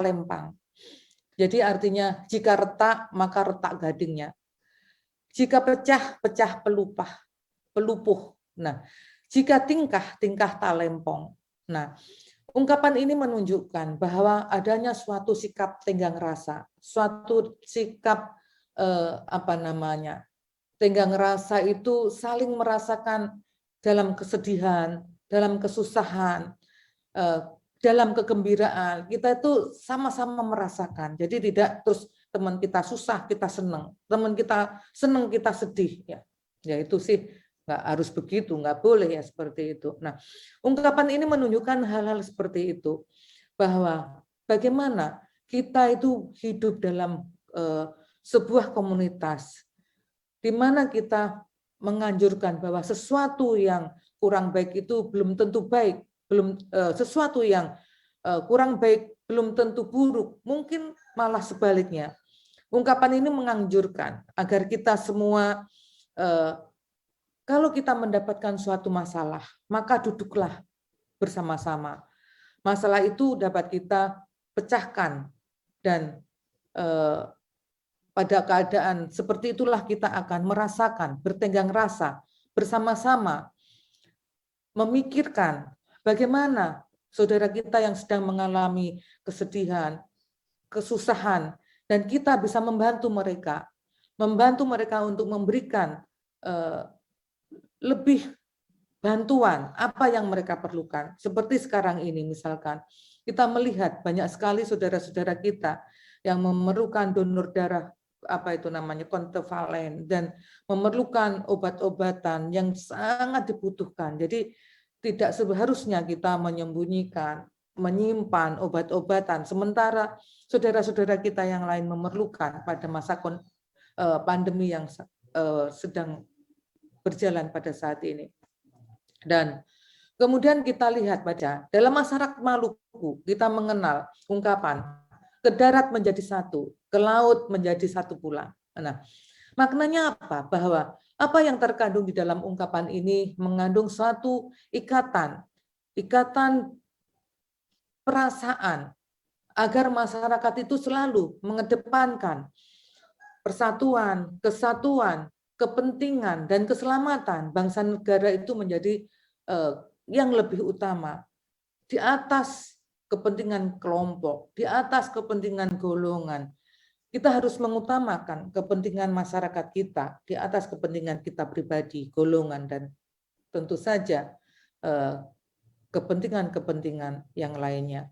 talempang. Jadi artinya jika retak maka retak gadingnya. Jika pecah, pecah pelupuh. Nah, jika tingkah, tingkah talempong. Nah, ungkapan ini menunjukkan bahwa adanya suatu sikap tenggang rasa, suatu sikap tenggang rasa itu saling merasakan dalam kesedihan, dalam kesusahan, dalam kegembiraan. Kita itu sama-sama merasakan. Jadi tidak terus teman kita susah kita senang, teman kita senang kita sedih. Ya itu sih nggak harus begitu, nggak boleh ya seperti itu. Nah, ungkapan ini menunjukkan hal-hal seperti itu, bahwa bagaimana kita itu hidup dalam sebuah komunitas, di mana kita menganjurkan bahwa sesuatu yang kurang baik itu belum tentu baik, sesuatu yang kurang baik belum tentu buruk, mungkin malah sebaliknya. Ungkapan ini menganjurkan agar kita semua, kalau kita mendapatkan suatu masalah, maka duduklah bersama-sama. Masalah itu dapat kita pecahkan, dan pada keadaan seperti itulah kita akan merasakan, bertenggang rasa, bersama-sama, memikirkan bagaimana saudara kita yang sedang mengalami kesedihan, kesusahan, dan kita bisa membantu mereka untuk memberikan lebih bantuan apa yang mereka perlukan. Seperti sekarang ini misalkan, kita melihat banyak sekali saudara-saudara kita yang memerlukan donor darah, kontravalen, dan memerlukan obat-obatan yang sangat dibutuhkan. Jadi tidak seharusnya kita menyembunyikan, menyimpan obat-obatan, sementara saudara-saudara kita yang lain memerlukan pada masa pandemi yang sedang berjalan pada saat ini. Dan kemudian kita lihat dalam masyarakat Maluku, kita mengenal ungkapan ke darat menjadi satu, ke laut menjadi satu pula. Nah, maknanya apa? Bahwa apa yang terkandung di dalam ungkapan ini mengandung suatu ikatan perasaan, agar masyarakat itu selalu mengedepankan persatuan, kesatuan, kepentingan, dan keselamatan bangsa negara itu menjadi yang lebih utama, di atas kepentingan kelompok, di atas kepentingan golongan. Kita harus mengutamakan kepentingan masyarakat kita di atas kepentingan kita pribadi, golongan, dan tentu saja kepentingan-kepentingan yang lainnya.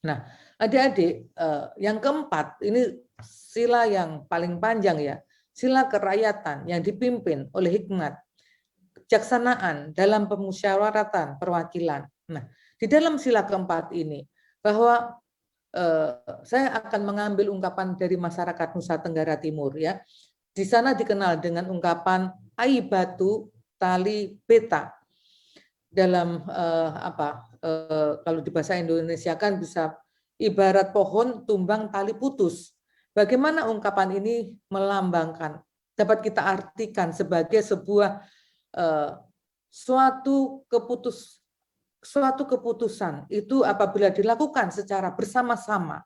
Nah, adik-adik, yang keempat, ini sila yang paling panjang ya, sila kerakyatan yang dipimpin oleh hikmat, kejaksanaan dalam pemusyawaratan perwakilan. Nah, di dalam sila keempat ini, bahwa saya akan mengambil ungkapan dari masyarakat Nusa Tenggara Timur ya. Di sana dikenal dengan ungkapan ai batu tali beta. Dalam kalau di bahasa Indonesia kan bisa ibarat pohon tumbang tali putus. Bagaimana ungkapan ini melambangkan, dapat kita artikan sebagai sebuah suatu keputusan itu apabila dilakukan secara bersama-sama,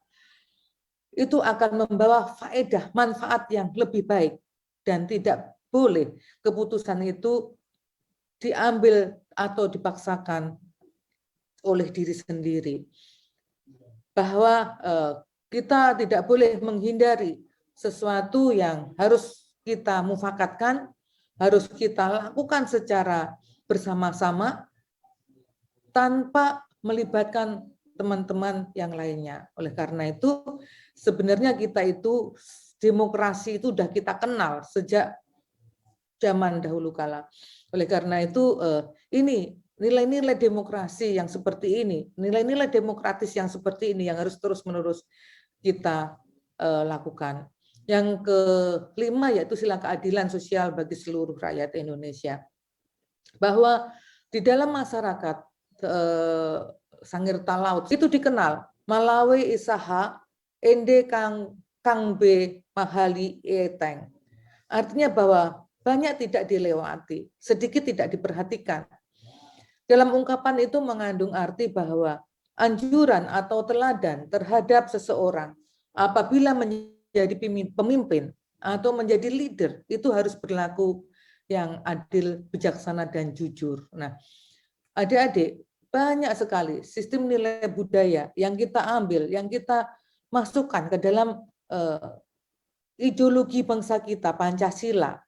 itu akan membawa faedah, manfaat yang lebih baik, dan tidak boleh keputusan itu diambil atau dipaksakan oleh diri sendiri. Bahwa kita tidak boleh menghindari sesuatu yang harus kita mufakatkan, harus kita lakukan secara bersama-sama, tanpa melibatkan teman-teman yang lainnya. Oleh karena itu, sebenarnya kita itu, demokrasi itu sudah kita kenal sejak zaman dahulu kala. Oleh karena itu, ini nilai-nilai demokrasi yang seperti ini, nilai-nilai demokratis yang seperti ini yang harus terus-menerus kita lakukan. Yang kelima yaitu sila keadilan sosial bagi seluruh rakyat Indonesia. Bahwa di dalam masyarakat Sangir Talaut itu dikenal Malawi Isaha Ende Kang B Mahali Eteng. Artinya bahwa banyak tidak dilewati, sedikit tidak diperhatikan. Dalam ungkapan itu mengandung arti bahwa anjuran atau teladan terhadap seseorang. Apabila menjadi pemimpin atau menjadi leader, itu harus berlaku yang adil, bijaksana, dan jujur. Nah, adik-adik, banyak sekali sistem nilai budaya yang kita ambil, yang kita masukkan ke dalam ideologi bangsa kita, Pancasila.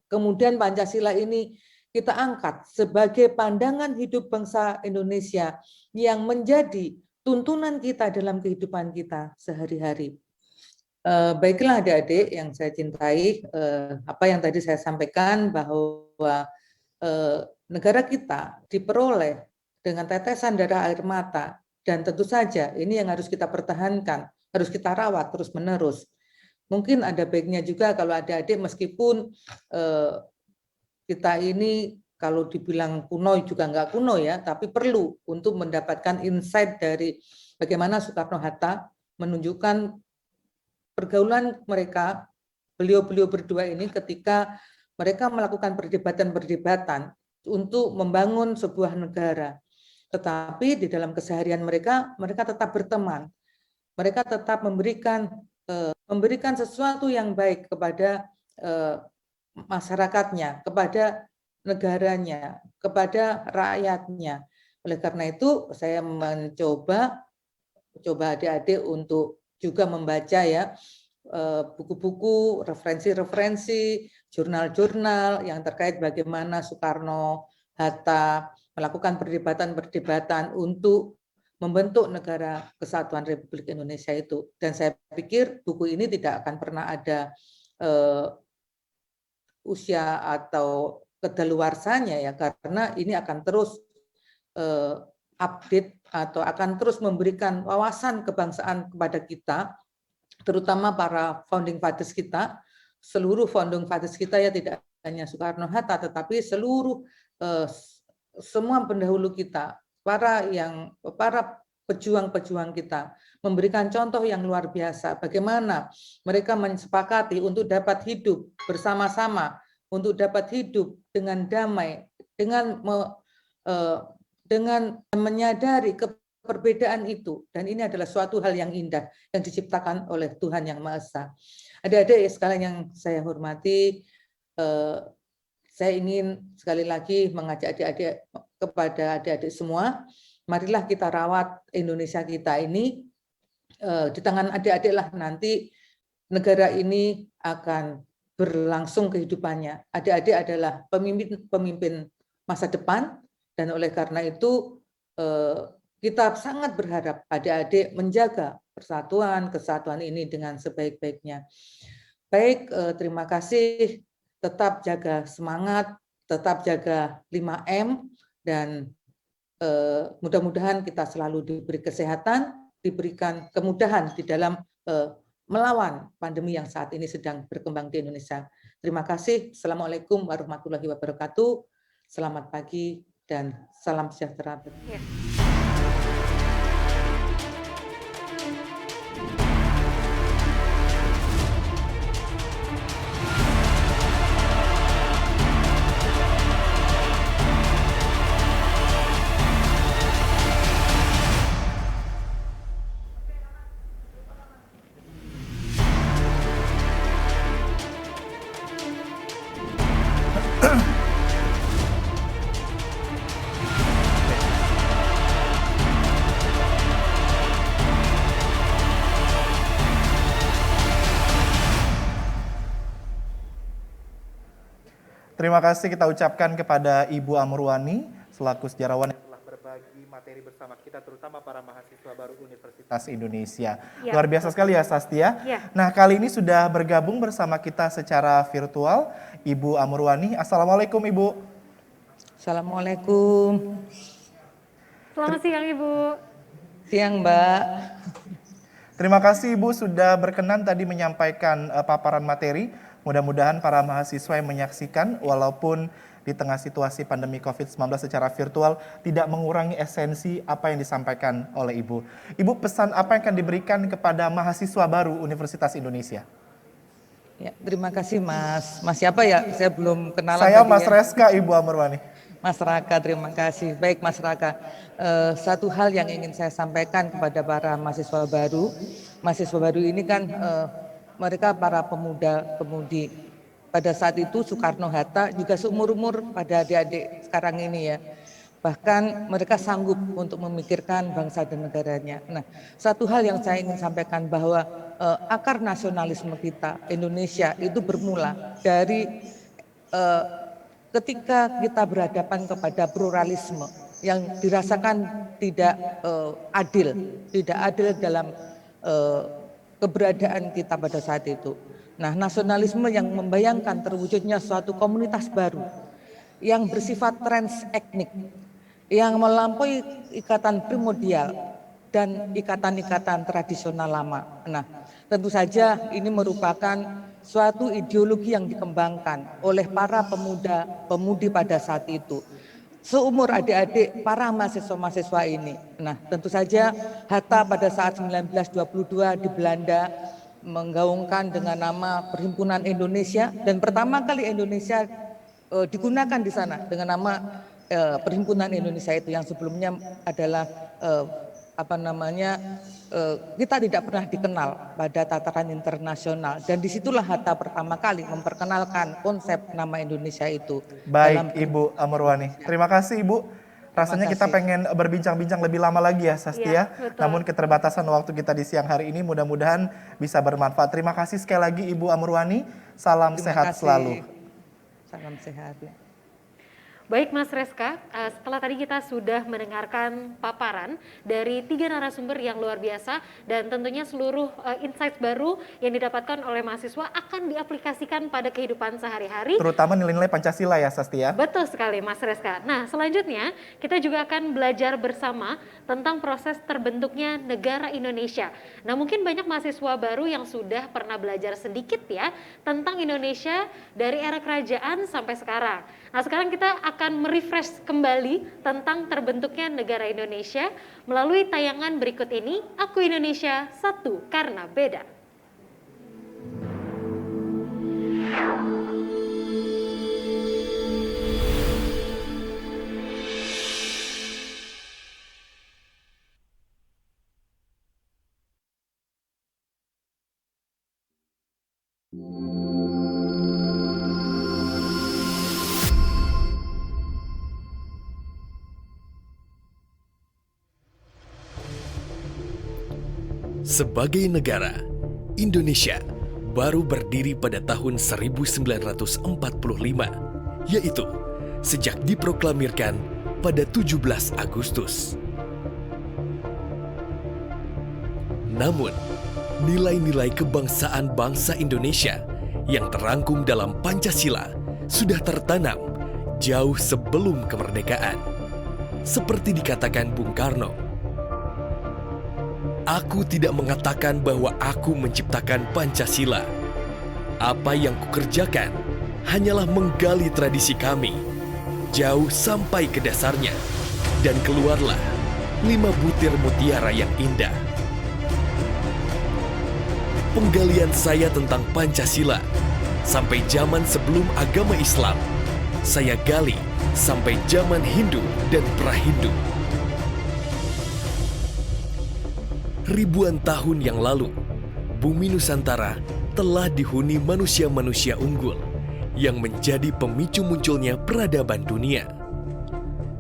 Kemudian Pancasila ini kita angkat sebagai pandangan hidup bangsa Indonesia yang menjadi tuntunan kita dalam kehidupan kita sehari-hari. Baiklah adik-adik yang saya cintai, apa yang tadi saya sampaikan bahwa negara kita diperoleh dengan tetesan darah air mata, dan tentu saja ini yang harus kita pertahankan, harus kita rawat terus-menerus. Mungkin ada baiknya juga kalau adik-adik meskipun kita ini kalau dibilang kuno juga nggak kuno ya, tapi perlu untuk mendapatkan insight dari bagaimana Soekarno-Hatta menunjukkan pergaulan mereka, beliau-beliau berdua ini ketika mereka melakukan perdebatan-perdebatan untuk membangun sebuah negara. Tetapi di dalam keseharian mereka tetap berteman. Mereka tetap memberikan sesuatu yang baik kepada masyarakatnya, kepada negaranya, kepada rakyatnya. Oleh karena itu, saya mencoba adik-adik untuk juga membaca ya buku-buku, referensi-referensi, jurnal-jurnal yang terkait bagaimana Soekarno, Hatta melakukan perdebatan-perdebatan untuk membentuk negara kesatuan Republik Indonesia itu. Dan saya pikir buku ini tidak akan pernah ada usia atau kedaluarsanya ya, karena ini akan terus update atau akan terus memberikan wawasan kebangsaan kepada kita, terutama para founding fathers kita, seluruh founding fathers kita ya, tidak hanya Soekarno-Hatta, tetapi seluruh semua pendahulu kita, para pejuang-pejuang kita, memberikan contoh yang luar biasa bagaimana mereka mensepakati untuk dapat hidup bersama-sama, untuk dapat hidup dengan damai, dengan menyadari perbedaan itu. Dan ini adalah suatu hal yang indah yang diciptakan oleh Tuhan Yang Maha Esa. Adik-adik sekalian yang saya hormati, saya ingin sekali lagi mengajak adik-adik kepada adik-adik semua, marilah kita rawat Indonesia kita ini. Di tangan adik-adik lah nanti negara ini akan berlangsung kehidupannya. Adik-adik adalah pemimpin masa depan, dan oleh karena itu kita sangat berharap adik-adik menjaga persatuan, kesatuan ini dengan sebaik-baiknya. Baik, terima kasih. Tetap jaga semangat, tetap jaga 5M, dan mudah-mudahan kita selalu diberi kesehatan, diberikan kemudahan di dalam melawan pandemi yang saat ini sedang berkembang di Indonesia. Terima kasih. Assalamualaikum warahmatullahi wabarakatuh. Selamat pagi dan salam sejahtera. Terima kasih kita ucapkan kepada Ibu Amruwani selaku sejarawan yang telah berbagi materi bersama kita, terutama para mahasiswa baru Universitas Indonesia. Ya. Luar biasa sekali ya Sastia. Ya. Nah, kali ini sudah bergabung bersama kita secara virtual Ibu Amruwani. Assalamualaikum Ibu. Assalamualaikum. Selamat siang Ibu. Siang Mbak. Terima kasih Ibu sudah berkenan tadi menyampaikan paparan materi. Mudah-mudahan para mahasiswa yang menyaksikan walaupun di tengah situasi pandemi COVID-19 secara virtual tidak mengurangi esensi apa yang disampaikan oleh Ibu. Ibu, pesan apa yang akan diberikan kepada mahasiswa baru Universitas Indonesia? Ya, terima kasih Mas. Mas siapa ya? Saya belum kenalan. Saya Mas Reska, Ibu Amruwani. Mas Raka, terima kasih. Baik Mas Raka, satu hal yang ingin saya sampaikan kepada para mahasiswa baru ini kan mereka para pemuda-pemudi pada saat itu Soekarno Hatta juga seumur-umur pada adik-adik sekarang ini ya. Bahkan mereka sanggup untuk memikirkan bangsa dan negaranya. Nah, satu hal yang saya ingin sampaikan bahwa akar nasionalisme kita Indonesia itu bermula dari ketika kita berhadapan kepada pluralisme yang dirasakan tidak adil dalam keberadaan kita pada saat itu. Nah, nasionalisme yang membayangkan terwujudnya suatu komunitas baru yang bersifat transetnik, yang melampaui ikatan primordial dan ikatan-ikatan tradisional lama. Nah, tentu saja ini merupakan suatu ideologi yang dikembangkan oleh para pemuda-pemudi pada saat itu. Seumur adik-adik para mahasiswa-mahasiswa ini. Nah, tentu saja Hatta pada saat 1922 di Belanda menggaungkan dengan nama Perhimpunan Indonesia, dan pertama kali Indonesia digunakan di sana dengan nama Perhimpunan Indonesia itu, yang sebelumnya adalah kita tidak pernah dikenal pada tataran internasional, dan disitulah Hatta pertama kali memperkenalkan konsep nama Indonesia itu. Baik Ibu Amurwani, terima kasih Ibu. Rasanya kita pengen berbincang-bincang lebih lama lagi ya Sastia. Ya, namun keterbatasan waktu kita di siang hari ini mudah-mudahan bisa bermanfaat. Terima kasih sekali lagi Ibu Amurwani. Salam sehat selalu. Salam sehat ya. Baik Mas Reska, setelah tadi kita sudah mendengarkan paparan dari 3 narasumber yang luar biasa, dan tentunya seluruh insight baru yang didapatkan oleh mahasiswa akan diaplikasikan pada kehidupan sehari-hari. Terutama nilai-nilai Pancasila ya Sastia. Betul sekali Mas Reska. Nah, selanjutnya kita juga akan belajar bersama tentang proses terbentuknya negara Indonesia. Nah, mungkin banyak mahasiswa baru yang sudah pernah belajar sedikit ya tentang Indonesia dari era kerajaan sampai sekarang. Nah, sekarang kita akan merefresh kembali tentang terbentuknya negara Indonesia melalui tayangan berikut ini, Aku Indonesia Satu Karena Beda. Sebagai negara, Indonesia baru berdiri pada tahun 1945, yaitu sejak diproklamirkan pada 17 Agustus. Namun, nilai-nilai kebangsaan bangsa Indonesia yang terangkum dalam Pancasila sudah tertanam jauh sebelum kemerdekaan. Seperti dikatakan Bung Karno, "Aku tidak mengatakan bahwa aku menciptakan Pancasila. Apa yang kukerjakan hanyalah menggali tradisi kami, jauh sampai ke dasarnya, dan keluarlah 5 butir mutiara yang indah." Penggalian saya tentang Pancasila sampai zaman sebelum agama Islam, saya gali sampai zaman Hindu dan Prahindu. Ribuan tahun yang lalu, bumi Nusantara telah dihuni manusia-manusia unggul yang menjadi pemicu munculnya peradaban dunia.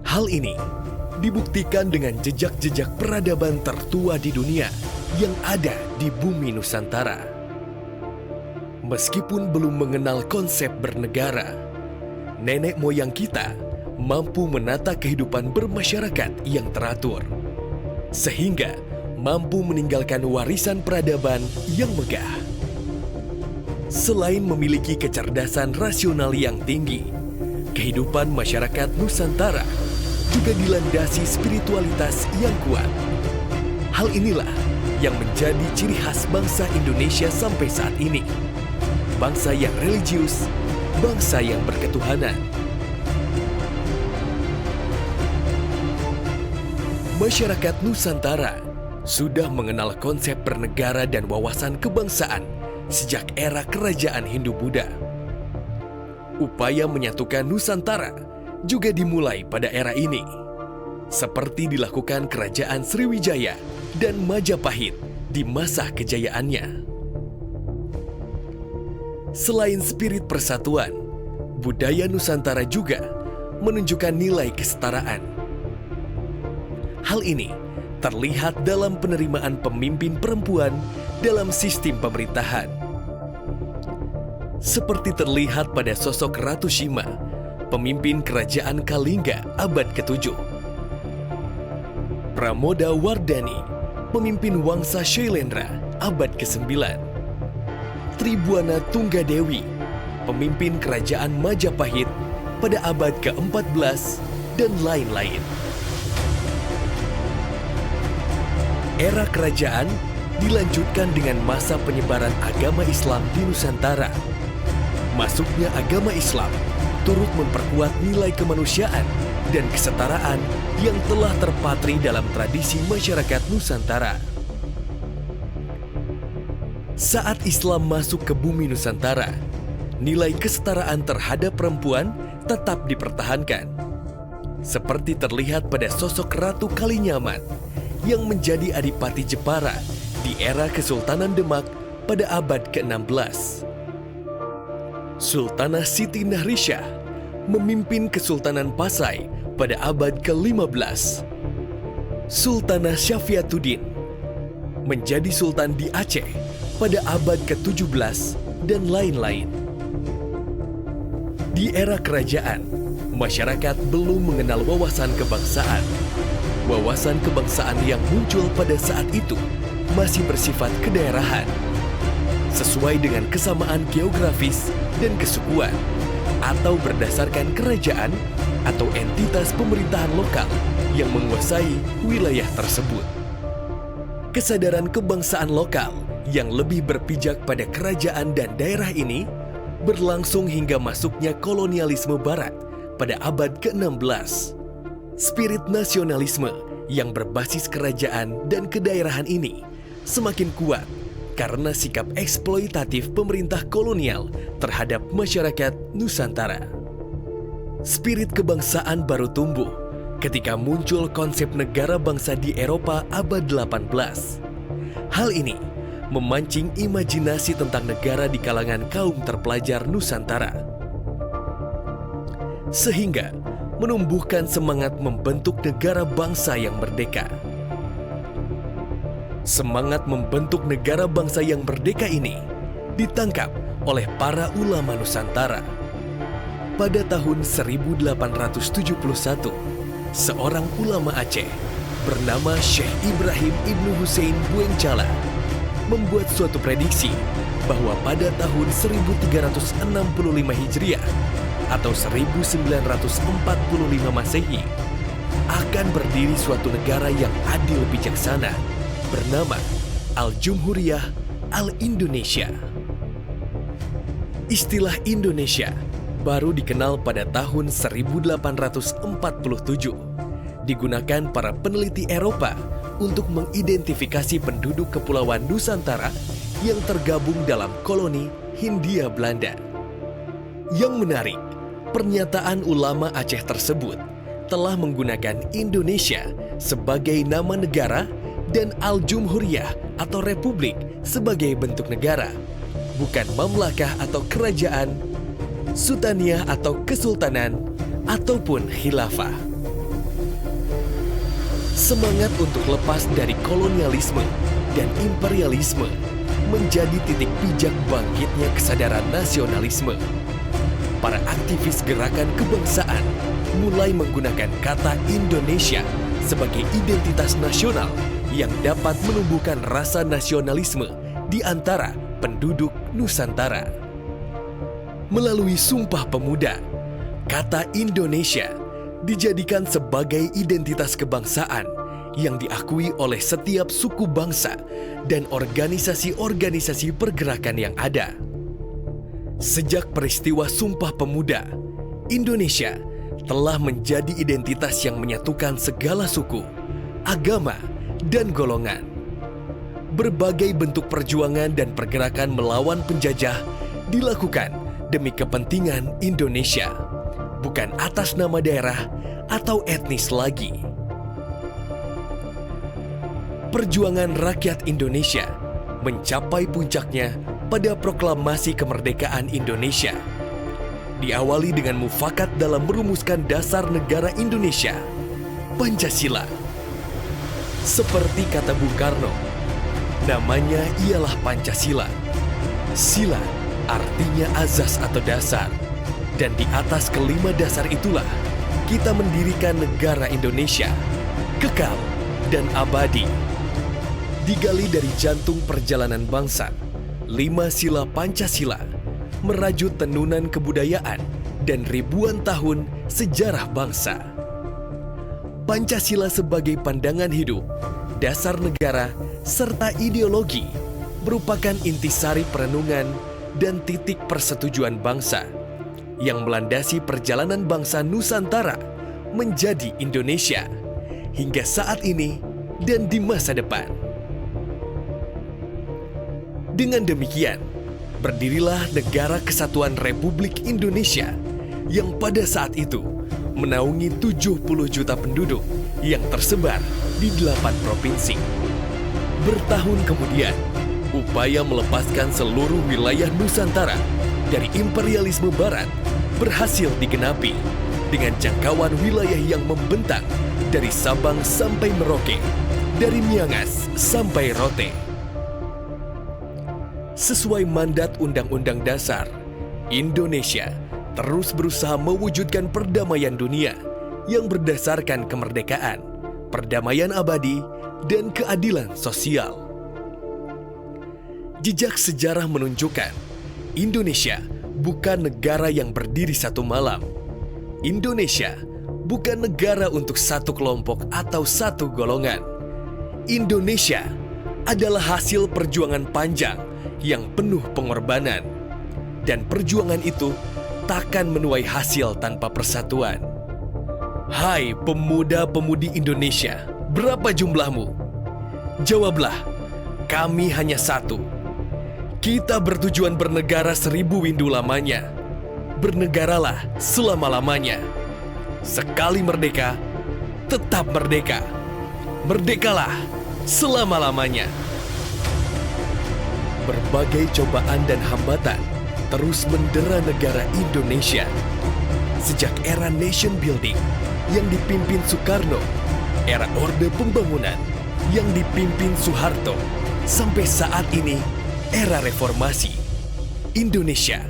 Hal ini dibuktikan dengan jejak-jejak peradaban tertua di dunia yang ada di bumi Nusantara. Meskipun belum mengenal konsep bernegara, nenek moyang kita mampu menata kehidupan bermasyarakat yang teratur, sehingga mampu meninggalkan warisan peradaban yang megah. Selain memiliki kecerdasan rasional yang tinggi, kehidupan masyarakat Nusantara juga dilandasi spiritualitas yang kuat. Hal inilah yang menjadi ciri khas bangsa Indonesia sampai saat ini. Bangsa yang religius, bangsa yang berketuhanan. Masyarakat Nusantara sudah mengenal konsep bernegara dan wawasan kebangsaan sejak era kerajaan Hindu-Buddha. Upaya menyatukan Nusantara juga dimulai pada era ini, seperti dilakukan Kerajaan Sriwijaya dan Majapahit di masa kejayaannya. Selain spirit persatuan, budaya Nusantara juga menunjukkan nilai kesetaraan. Hal ini terlihat dalam penerimaan pemimpin perempuan dalam sistem pemerintahan. Seperti terlihat pada sosok Ratu Sima, pemimpin kerajaan Kalingga abad ke-7. Pramoda Wardani, pemimpin Wangsa Shailendra abad ke-9. Tribuana Tunggadewi, pemimpin kerajaan Majapahit pada abad ke-14 dan lain-lain. Era kerajaan dilanjutkan dengan masa penyebaran agama Islam di Nusantara. Masuknya agama Islam turut memperkuat nilai kemanusiaan dan kesetaraan yang telah terpatri dalam tradisi masyarakat Nusantara. Saat Islam masuk ke bumi Nusantara, nilai kesetaraan terhadap perempuan tetap dipertahankan. Seperti terlihat pada sosok Ratu Kalinyamat yang menjadi Adipati Jepara di era Kesultanan Demak pada abad ke-16. Sultanah Siti Nahrisyah memimpin Kesultanan Pasai pada abad ke-15. Sultanah Syafiatuddin menjadi sultan di Aceh pada abad ke-17 dan lain-lain. Di era kerajaan, masyarakat belum mengenal wawasan kebangsaan. Wawasan kebangsaan yang muncul pada saat itu masih bersifat kedaerahan, sesuai dengan kesamaan geografis dan kesukuan, atau berdasarkan kerajaan atau entitas pemerintahan lokal yang menguasai wilayah tersebut. Kesadaran kebangsaan lokal yang lebih berpijak pada kerajaan dan daerah ini berlangsung hingga masuknya kolonialisme Barat pada abad ke-16. Spirit nasionalisme yang berbasis kerajaan dan kedaerahan ini semakin kuat karena sikap eksploitatif pemerintah kolonial terhadap masyarakat Nusantara. Spirit kebangsaan baru tumbuh ketika muncul konsep negara bangsa di Eropa abad 18. Hal ini memancing imajinasi tentang negara di kalangan kaum terpelajar Nusantara, sehingga menumbuhkan semangat membentuk negara bangsa yang merdeka. Semangat membentuk negara bangsa yang merdeka ini ditangkap oleh para ulama Nusantara. Pada tahun 1871, seorang ulama Aceh bernama Syekh Ibrahim Ibnu Hussein Buengcala membuat suatu prediksi bahwa pada tahun 1365 Hijriah atau 1945 Masehi akan berdiri suatu negara yang adil bijaksana bernama Al-Jumhuriyah Al-Indonesia. Istilah Indonesia baru dikenal pada tahun 1847, digunakan para peneliti Eropa untuk mengidentifikasi penduduk Kepulauan Nusantara yang tergabung dalam koloni Hindia Belanda. Yang menarik, pernyataan ulama Aceh tersebut telah menggunakan Indonesia sebagai nama negara dan Al-Jumhuriyah atau Republik sebagai bentuk negara, bukan mamlakah atau kerajaan, sultaniyah atau kesultanan, ataupun khilafah. Semangat untuk lepas dari kolonialisme dan imperialisme menjadi titik pijak bangkitnya kesadaran nasionalisme. Para aktivis gerakan kebangsaan mulai menggunakan kata Indonesia sebagai identitas nasional yang dapat menumbuhkan rasa nasionalisme di antara penduduk Nusantara. Melalui Sumpah Pemuda, kata Indonesia dijadikan sebagai identitas kebangsaan yang diakui oleh setiap suku bangsa dan organisasi-organisasi pergerakan yang ada. Sejak peristiwa Sumpah Pemuda, Indonesia telah menjadi identitas yang menyatukan segala suku, agama, dan golongan. Berbagai bentuk perjuangan dan pergerakan melawan penjajah dilakukan demi kepentingan Indonesia, bukan atas nama daerah atau etnis lagi. Perjuangan rakyat Indonesia mencapai puncaknya pada proklamasi kemerdekaan Indonesia. Diawali dengan mufakat dalam merumuskan dasar negara Indonesia, Pancasila. Seperti kata Bung Karno, namanya ialah Pancasila. Sila artinya azas atau dasar. Dan di atas kelima dasar itulah kita mendirikan negara Indonesia, kekal dan abadi. Digali dari jantung perjalanan bangsa, 5 sila Pancasila merajut tenunan kebudayaan dan ribuan tahun sejarah bangsa. Pancasila sebagai pandangan hidup, dasar negara, serta ideologi merupakan intisari perenungan dan titik persetujuan bangsa yang melandasi perjalanan bangsa Nusantara menjadi Indonesia hingga saat ini dan di masa depan. Dengan demikian, berdirilah Negara Kesatuan Republik Indonesia yang pada saat itu menaungi 70 juta penduduk yang tersebar di 8 provinsi. Bertahun kemudian, upaya melepaskan seluruh wilayah Nusantara dari imperialisme Barat berhasil digenapi dengan jangkauan wilayah yang membentang dari Sabang sampai Merauke, dari Miangas sampai Rote. Sesuai mandat Undang-Undang Dasar, Indonesia terus berusaha mewujudkan perdamaian dunia yang berdasarkan kemerdekaan, perdamaian abadi, dan keadilan sosial. Jejak sejarah menunjukkan Indonesia bukan negara yang berdiri satu malam. Indonesia bukan negara untuk satu kelompok atau satu golongan. Indonesia adalah hasil perjuangan panjang yang penuh pengorbanan. Dan perjuangan itu takkan menuai hasil tanpa persatuan. Hai pemuda-pemudi Indonesia, berapa jumlahmu? Jawablah, kami hanya satu. Kita bertujuan bernegara 1000 windu lamanya. Bernegaralah selama-lamanya. Sekali merdeka, tetap merdeka. Merdekalah selama-lamanya. Berbagai cobaan dan hambatan terus mendera negara Indonesia. Sejak era nation building yang dipimpin Soekarno, era Orde Pembangunan yang dipimpin Soeharto, sampai saat ini era reformasi, Indonesia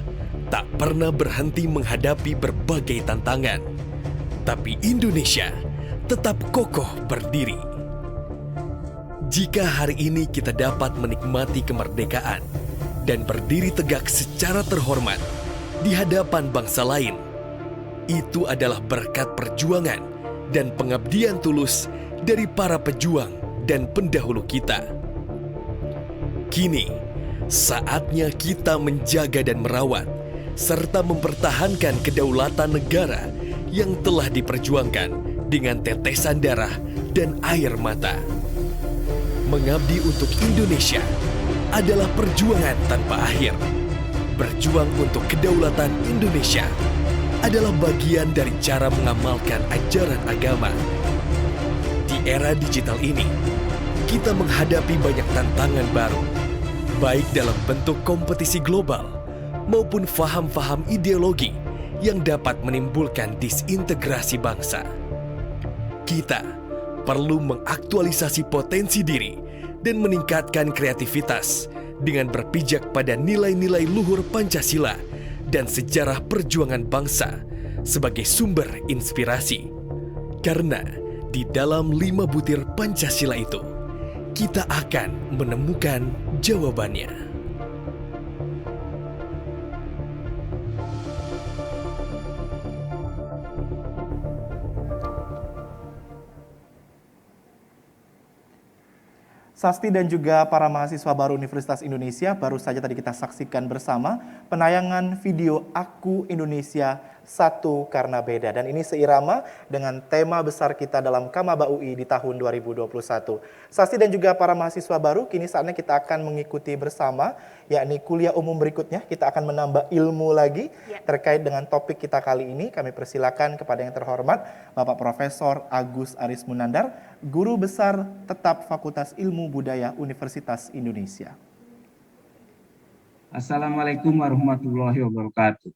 tak pernah berhenti menghadapi berbagai tantangan. Tapi Indonesia tetap kokoh berdiri. Jika hari ini kita dapat menikmati kemerdekaan dan berdiri tegak secara terhormat di hadapan bangsa lain, itu adalah berkat perjuangan dan pengabdian tulus dari para pejuang dan pendahulu kita. Kini, saatnya kita menjaga dan merawat serta mempertahankan kedaulatan negara yang telah diperjuangkan dengan tetesan darah dan air mata. Mengabdi untuk Indonesia adalah perjuangan tanpa akhir. Berjuang untuk kedaulatan Indonesia adalah bagian dari cara mengamalkan ajaran agama. Di era digital ini, kita menghadapi banyak tantangan baru, baik dalam bentuk kompetisi global maupun faham-faham ideologi yang dapat menimbulkan disintegrasi bangsa. Kita perlu mengaktualisasi potensi diri dan meningkatkan kreativitas dengan berpijak pada nilai-nilai luhur Pancasila dan sejarah perjuangan bangsa sebagai sumber inspirasi. Karena di dalam 5 butir Pancasila itu, kita akan menemukan jawabannya. Sasti dan juga para mahasiswa baru Universitas Indonesia, baru saja tadi kita saksikan bersama penayangan video Aku Indonesia satu karena beda. Dan ini seirama dengan tema besar kita dalam Kamaba UI di tahun 2021. Sasti dan juga para mahasiswa baru, kini saatnya kita akan mengikuti bersama, yakni kuliah umum berikutnya. Kita akan menambah ilmu lagi terkait dengan topik kita kali ini. Kami persilakan kepada yang terhormat Bapak Profesor Agus Aris Munandar, Guru Besar Tetap Fakultas Ilmu Budaya Universitas Indonesia. Assalamualaikum warahmatullahi wabarakatuh.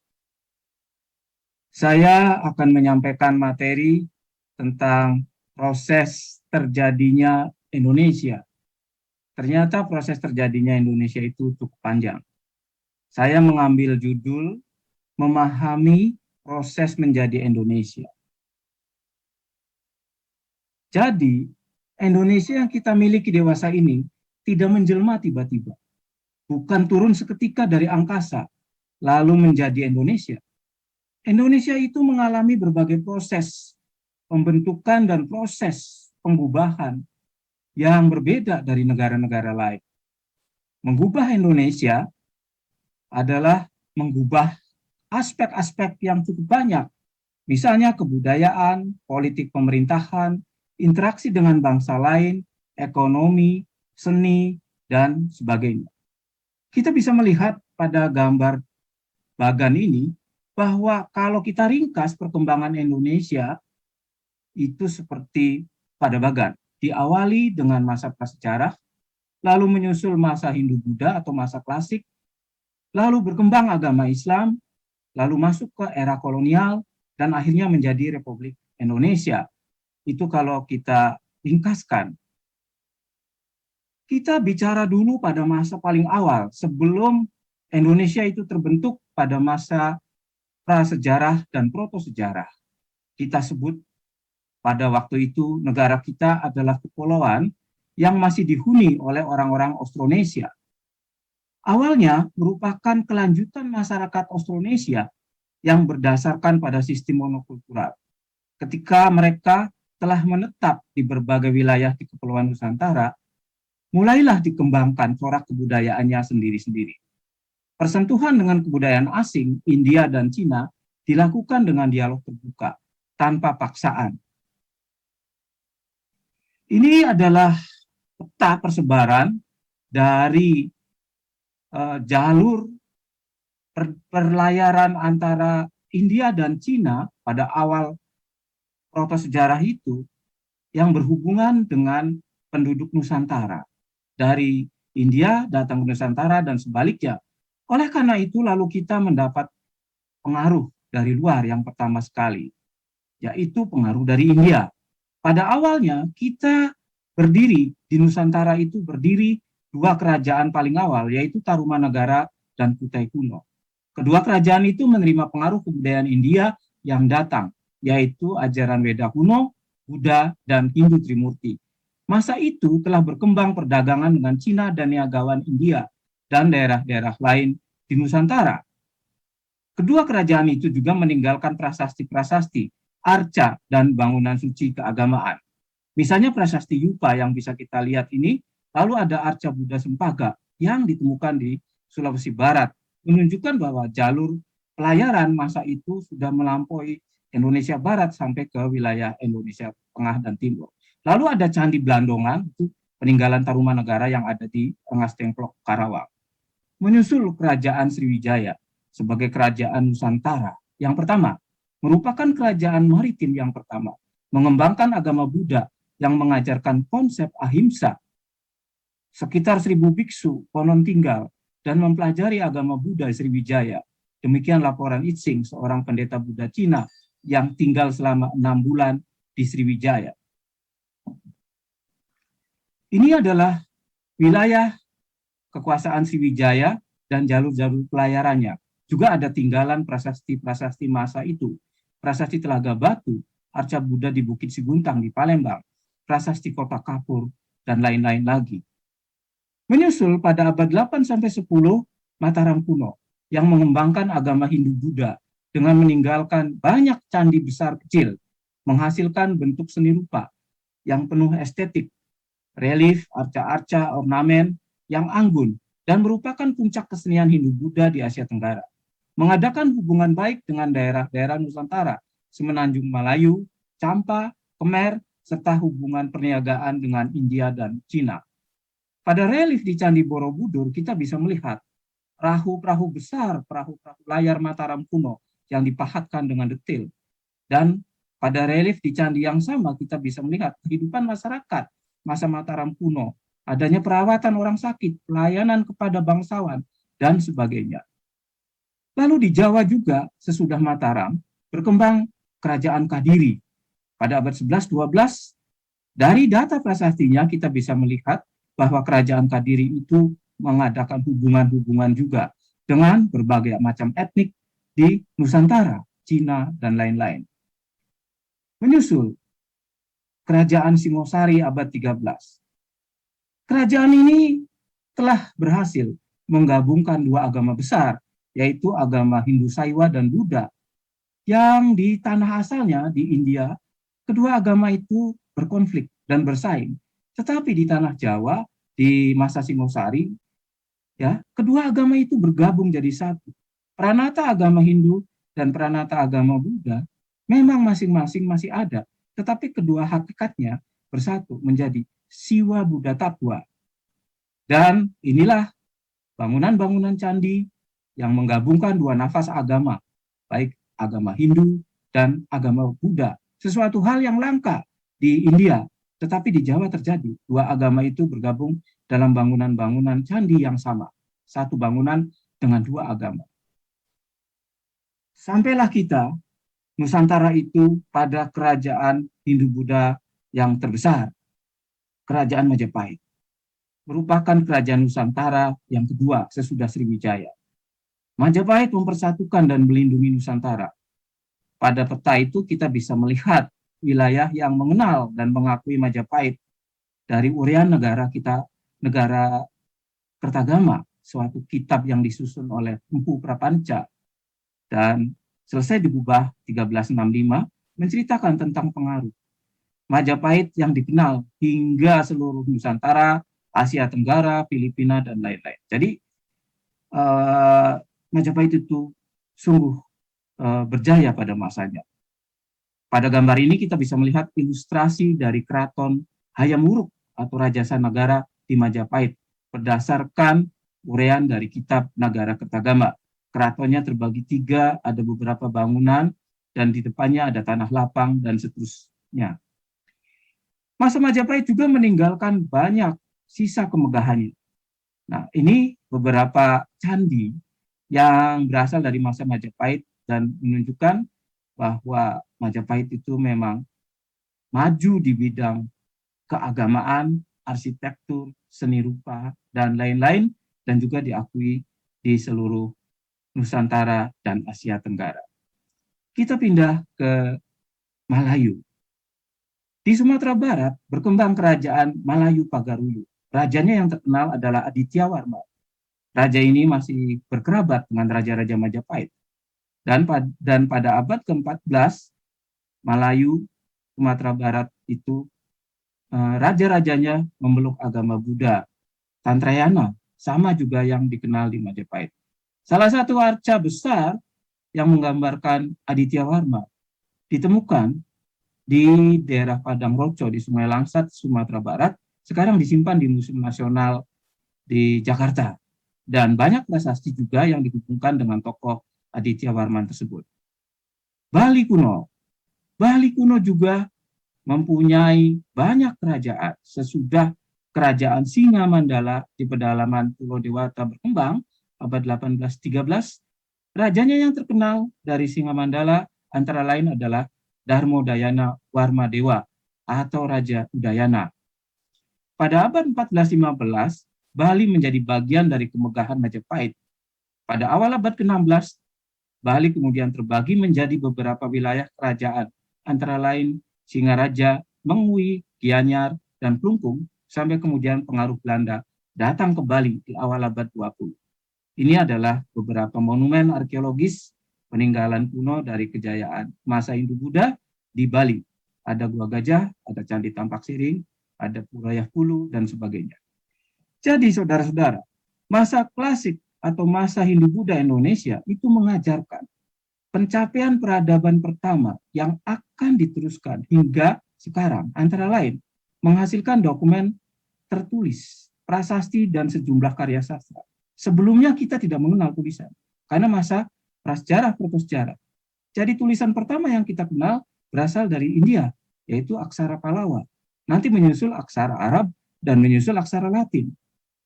Saya akan menyampaikan materi tentang proses terjadinya Indonesia. Ternyata proses terjadinya Indonesia itu cukup panjang. Saya mengambil judul Memahami Proses Menjadi Indonesia. Jadi, Indonesia yang kita miliki dewasa ini tidak menjelma tiba-tiba. Bukan turun seketika dari angkasa, lalu menjadi Indonesia. Indonesia itu mengalami berbagai proses pembentukan dan proses pengubahan yang berbeda dari negara-negara lain. Mengubah Indonesia adalah mengubah aspek-aspek yang cukup banyak, misalnya kebudayaan, politik pemerintahan, interaksi dengan bangsa lain, ekonomi, seni, dan sebagainya. Kita bisa melihat pada gambar bagan ini bahwa kalau kita ringkas perkembangan Indonesia itu seperti pada bagan. Diawali dengan masa prasejarah, lalu menyusul masa Hindu-Buddha atau masa klasik, lalu berkembang agama Islam, lalu masuk ke era kolonial, dan akhirnya menjadi Republik Indonesia. Itu kalau kita ringkaskan. Kita bicara dulu pada masa paling awal, sebelum Indonesia itu terbentuk pada masa prasejarah dan protosejarah. Kita sebut pada waktu itu negara kita adalah kepulauan yang masih dihuni oleh orang-orang Austronesia. Awalnya merupakan kelanjutan masyarakat Austronesia yang berdasarkan pada sistem monokultural. Ketika mereka telah menetap di berbagai wilayah di Kepulauan Nusantara, mulailah dikembangkan corak kebudayaannya sendiri-sendiri. Persentuhan dengan kebudayaan asing, India dan Cina, dilakukan dengan dialog terbuka, tanpa paksaan. Ini adalah peta persebaran dari jalur perlayaran antara India dan Cina pada awal protosejarah itu yang berhubungan dengan penduduk Nusantara. Dari India datang ke Nusantara dan sebaliknya. Oleh karena itu lalu kita mendapat pengaruh dari luar yang pertama sekali, yaitu pengaruh dari India. Pada awalnya kita berdiri di Nusantara itu berdiri dua kerajaan paling awal, yaitu Tarumanagara dan Kutai Kuno. Kedua kerajaan itu menerima pengaruh kebudayaan India yang datang, yaitu ajaran Weda kuno, Buddha, dan Hindu Trimurti. Masa itu telah berkembang perdagangan dengan Cina dan Niagawan India dan daerah-daerah lain di Nusantara. Kedua kerajaan itu juga meninggalkan prasasti-prasasti, arca, dan bangunan suci keagamaan. Misalnya prasasti Yupa yang bisa kita lihat ini, lalu ada arca Buddha Sempaga yang ditemukan di Sulawesi Barat, menunjukkan bahwa jalur pelayaran masa itu sudah melampaui Indonesia Barat sampai ke wilayah Indonesia Tengah dan Timur. Lalu ada Candi Blandongan, itu peninggalan Tarumanagara yang ada di Rengas Dengklok, Karawang. Menyusul kerajaan Sriwijaya sebagai kerajaan Nusantara yang pertama, merupakan kerajaan maritim yang pertama, mengembangkan agama Buddha yang mengajarkan konsep ahimsa. Sekitar 1000 biksu konon tinggal dan mempelajari agama Buddha di Sriwijaya. Demikian laporan Itsing, seorang pendeta Buddha Cina yang tinggal selama 6 bulan di Sriwijaya. Ini adalah wilayah kekuasaan Sriwijaya dan jalur-jalur pelayarannya. Juga ada tinggalan prasasti-prasasti masa itu. Prasasti Telaga Batu, arca Buddha di Bukit Siguntang di Palembang, prasasti Kota Kapur, dan lain-lain lagi. Menyusul pada abad 8-10 Mataram kuno yang mengembangkan agama Hindu-Buddha dengan meninggalkan banyak candi besar kecil, menghasilkan bentuk seni rupa yang penuh estetik, relief, arca-arca, ornamen yang anggun, dan merupakan puncak kesenian Hindu-Buddha di Asia Tenggara. mengadakan hubungan baik dengan daerah-daerah Nusantara, Semenanjung Malayu, Champa, Khmer, serta hubungan perniagaan dengan India dan Cina. Pada relief di Candi Borobudur, kita bisa melihat perahu-perahu besar, perahu-perahu layar Mataram kuno yang dipahatkan dengan detail. Dan pada relief di candi yang sama, kita bisa melihat kehidupan masyarakat masa Mataram kuno, adanya perawatan orang sakit, pelayanan kepada bangsawan, dan sebagainya. Lalu di Jawa juga, sesudah Mataram, berkembang kerajaan Kadiri. Pada abad 11-12, dari data prasastinya kita bisa melihat bahwa kerajaan Kadiri itu mengadakan hubungan-hubungan juga dengan berbagai macam etnik di Nusantara, Cina, dan lain-lain. Menyusul kerajaan Singosari abad 13. Kerajaan ini telah berhasil menggabungkan dua agama besar, yaitu agama Hindu Saiwa dan Buddha, yang di tanah asalnya di India, kedua agama itu berkonflik dan bersaing. Tetapi di tanah Jawa, di masa Singosari, ya, kedua agama itu bergabung jadi satu. Pranata agama Hindu dan pranata agama Buddha memang masing-masing masih ada, tetapi kedua hakikatnya bersatu menjadi Siwa Buddha Tattwa. Dan inilah bangunan-bangunan candi yang menggabungkan dua nafas agama, baik agama Hindu dan agama Buddha. Sesuatu hal yang langka di India, tetapi di Jawa terjadi. Dua agama itu bergabung dalam bangunan-bangunan candi yang sama. Satu bangunan dengan dua agama. Sampailah kita, Nusantara itu pada kerajaan Hindu-Buddha yang terbesar, Kerajaan Majapahit. Merupakan kerajaan Nusantara yang kedua sesudah Sriwijaya. Majapahit mempersatukan dan melindungi Nusantara. Pada peta itu kita bisa melihat wilayah yang mengenal dan mengakui Majapahit dari Urian negara kita, negara Kertagama, suatu kitab yang disusun oleh Empu Prapanca dan selesai diubah 1365, menceritakan tentang pengaruh Majapahit yang dikenal hingga seluruh Nusantara, Asia Tenggara, Filipina, dan lain-lain. Jadi Majapahit itu sungguh berjaya pada masanya. Pada gambar ini kita bisa melihat ilustrasi dari keraton Hayam Wuruk atau Raja Sanagara di Majapahit berdasarkan uraian dari kitab Nagara Kertagama. Keratonnya terbagi 3, ada beberapa bangunan, dan di depannya ada tanah lapang, dan seterusnya. Masa Majapahit juga meninggalkan banyak sisa kemegahannya. Nah, ini beberapa candi yang berasal dari masa Majapahit dan menunjukkan bahwa Majapahit itu memang maju di bidang keagamaan, arsitektur, seni rupa, dan lain-lain, dan juga diakui di seluruh Nusantara dan Asia Tenggara. Kita pindah ke Malayu. Di Sumatera Barat berkembang kerajaan Malayu Pagaruyuh. Rajanya yang terkenal adalah Aditya Warma. Raja ini masih berkerabat dengan raja-raja Majapahit. Dan pada abad ke-14, Malayu, Sumatera Barat itu raja-rajanya memeluk agama Buddha. Tantrayana, sama juga yang dikenal di Majapahit. Salah satu arca besar yang menggambarkan Aditya Warma ditemukan di daerah Padang Roco di Sungai Langsat, Sumatera Barat, sekarang disimpan di Museum Nasional di Jakarta. Dan banyak prasasti juga yang dihubungkan dengan tokoh Aditya Warman tersebut. Bali kuno. Bali kuno juga mempunyai banyak kerajaan. Sesudah kerajaan Singamandala di pedalaman Pulau Dewata berkembang, abad 18-13, rajanya yang terkenal dari Singamandala antara lain adalah Darmodayana Warmadewa atau Raja Udayana. Pada abad 14-15, Bali menjadi bagian dari kemegahan Majapahit. Pada awal abad ke-16, Bali kemudian terbagi menjadi beberapa wilayah kerajaan, antara lain Singaraja, Mengwi, Gianyar, dan Plungkung, sampai kemudian pengaruh Belanda datang ke Bali di awal abad 20. Ini adalah beberapa monumen arkeologis peninggalan kuno dari kejayaan masa Hindu-Buddha di Bali. Ada Gua Gajah, ada Candi Tampak Siring, ada Pura Yahkulu, dan sebagainya. Jadi saudara-saudara, masa klasik atau masa Hindu-Buddha Indonesia itu mengajarkan pencapaian peradaban pertama yang akan diteruskan hingga sekarang, antara lain menghasilkan dokumen tertulis, prasasti, dan sejumlah karya sastra. Sebelumnya kita tidak mengenal tulisan, karena masa prasejarah, protosejarah. Jadi tulisan pertama yang kita kenal berasal dari India, yaitu aksara Pallawa. Nanti menyusul aksara Arab dan menyusul aksara Latin.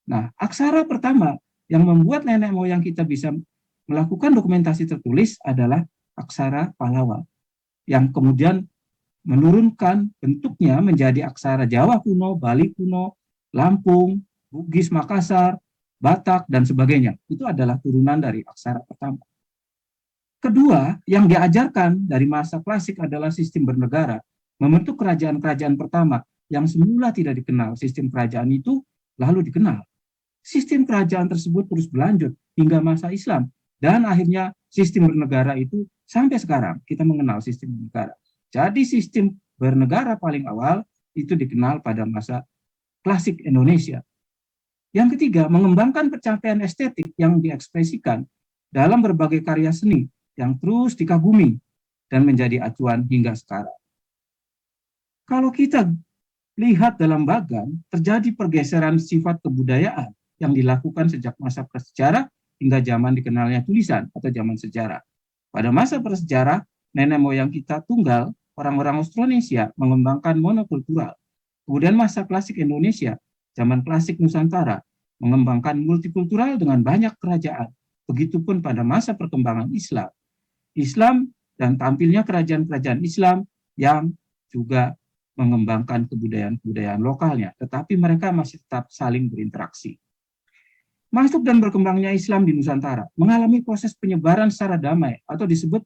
Nah, aksara pertama yang membuat nenek moyang kita bisa melakukan dokumentasi tertulis adalah aksara Pallawa, yang kemudian menurunkan bentuknya menjadi aksara Jawa kuno, Bali kuno, Lampung, Bugis, Makassar, Batak, dan sebagainya. Itu adalah turunan dari aksara pertama. Kedua, yang diajarkan dari masa klasik adalah sistem bernegara, membentuk kerajaan-kerajaan pertama yang semula tidak dikenal. Sistem kerajaan itu lalu dikenal. Sistem kerajaan tersebut terus berlanjut hingga masa Islam, dan akhirnya sistem bernegara itu sampai sekarang kita mengenal sistem bernegara. Jadi sistem bernegara paling awal itu dikenal pada masa klasik Indonesia. Yang ketiga, mengembangkan pencapaian estetik yang diekspresikan dalam berbagai karya seni yang terus dikagumi dan menjadi acuan hingga sekarang. Kalau kita lihat dalam Bagan, terjadi pergeseran sifat kebudayaan yang dilakukan sejak masa prasejarah hingga zaman dikenalnya tulisan atau zaman sejarah. Pada masa prasejarah, nenek moyang kita tunggal, orang-orang Austronesia mengembangkan monokultural. Kemudian masa klasik Indonesia, zaman klasik Nusantara, mengembangkan multikultural dengan banyak kerajaan. Begitupun pada masa perkembangan Islam. Islam dan tampilnya kerajaan-kerajaan Islam yang juga mengembangkan kebudayaan-kebudayaan lokalnya, tetapi mereka masih tetap saling berinteraksi. Masuk dan berkembangnya Islam di Nusantara mengalami proses penyebaran secara damai atau disebut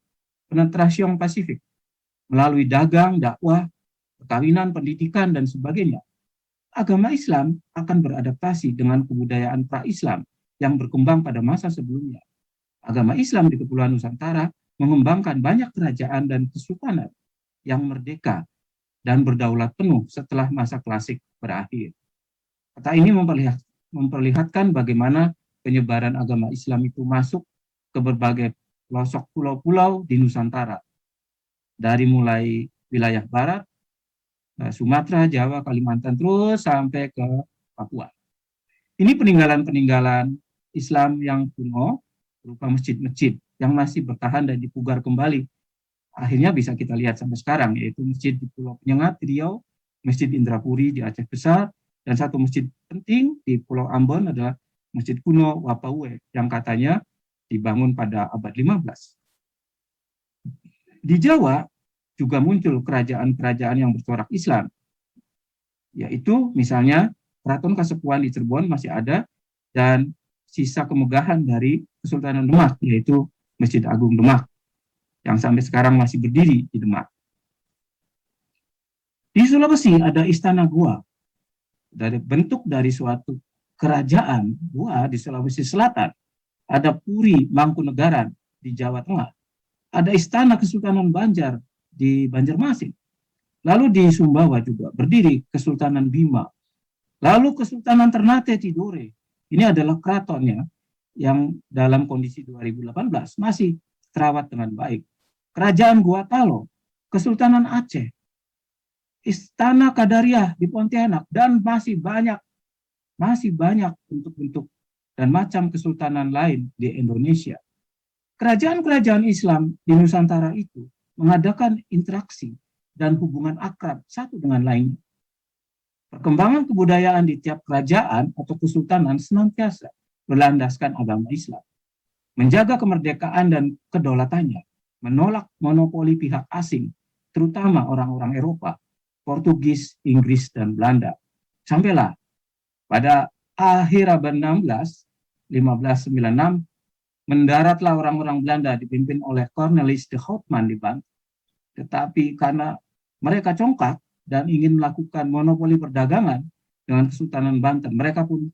penetrasiong Pasifik melalui dagang, dakwah, perkawinan, pendidikan, dan sebagainya. Agama Islam akan beradaptasi dengan kebudayaan pra-Islam yang berkembang pada masa sebelumnya. Agama Islam di Kepulauan Nusantara mengembangkan banyak kerajaan dan kesultanan yang merdeka dan berdaulat penuh setelah masa klasik berakhir. Kata ini memperlihatkan bagaimana penyebaran agama Islam itu masuk ke berbagai pelosok pulau-pulau di Nusantara. Dari mulai wilayah barat, Sumatera, Jawa, Kalimantan, terus sampai ke Papua. Ini peninggalan-peninggalan Islam yang kuno berupa masjid-masjid yang masih bertahan dan dipugar kembali. Akhirnya bisa kita lihat sampai sekarang, yaitu masjid di Pulau Penyengat di Riau, Masjid Indrapuri di Aceh Besar, dan satu masjid penting di Pulau Ambon adalah Masjid kuno Wapauwe yang katanya dibangun pada abad 15. Di Jawa juga muncul kerajaan-kerajaan yang bercorak Islam, yaitu misalnya Keraton Kasepuhan di Cirebon masih ada, dan sisa kemegahan dari Kesultanan Demak, yaitu Masjid Agung Demak, yang sampai sekarang masih berdiri di Demak. Di Sulawesi ada Istana Goa, dari bentuk dari suatu kerajaan Goa di Sulawesi Selatan. Ada Puri Mangkunegaran di Jawa Tengah. Ada Istana Kesultanan Banjar di Banjarmasin. Lalu di Sumbawa juga berdiri Kesultanan Bima. Lalu Kesultanan Ternate Tidore. Ini adalah keratonnya yang dalam kondisi 2018 masih terawat dengan baik. Kerajaan Gua Talo, Kesultanan Aceh, Istana Kadariah di Pontianak, dan masih banyak bentuk-bentuk dan macam kesultanan lain di Indonesia. Kerajaan-kerajaan Islam di Nusantara itu mengadakan interaksi dan hubungan akrab satu dengan lainnya. Perkembangan kebudayaan di tiap kerajaan atau kesultanan senantiasa berlandaskan agama Islam, menjaga kemerdekaan dan kedaulatannya, menolak monopoli pihak asing, terutama orang-orang Eropa, Portugis, Inggris, dan Belanda. Sampailah pada akhir abad 16, 1596, mendaratlah orang-orang Belanda dipimpin oleh Cornelis de Houtman di Banten. Tetapi karena mereka congkak dan ingin melakukan monopoli perdagangan dengan Kesultanan Banten, mereka pun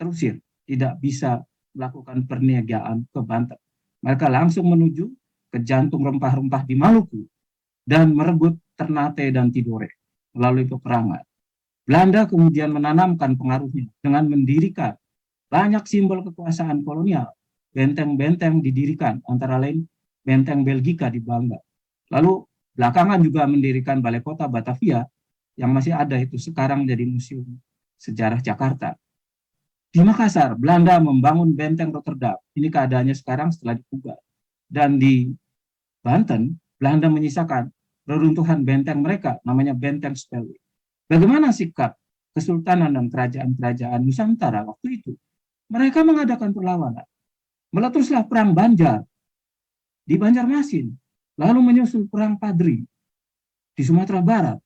terusir, tidak bisa melakukan perniagaan ke Banten. Mereka langsung menuju ke jantung rempah-rempah di Maluku dan merebut Ternate dan Tidore melalui peperangan. Belanda kemudian menanamkan pengaruhnya dengan mendirikan banyak simbol kekuasaan kolonial. Benteng-benteng didirikan, antara lain Benteng Belgika di Bangka. Lalu belakangan juga mendirikan Balai Kota Batavia yang masih ada itu sekarang jadi Museum Sejarah Jakarta. Di Makassar, Belanda membangun Benteng Rotterdam. Ini keadaannya sekarang setelah dipugar. Dan di Banten, Belanda menyisakan reruntuhan benteng mereka, namanya Benteng Spelwe. Bagaimana sikap Kesultanan dan kerajaan-kerajaan Nusantara waktu itu? Mereka mengadakan perlawanan. Meletuslah Perang Banjar di Banjarmasin, lalu menyusul Perang Padri di Sumatera Barat,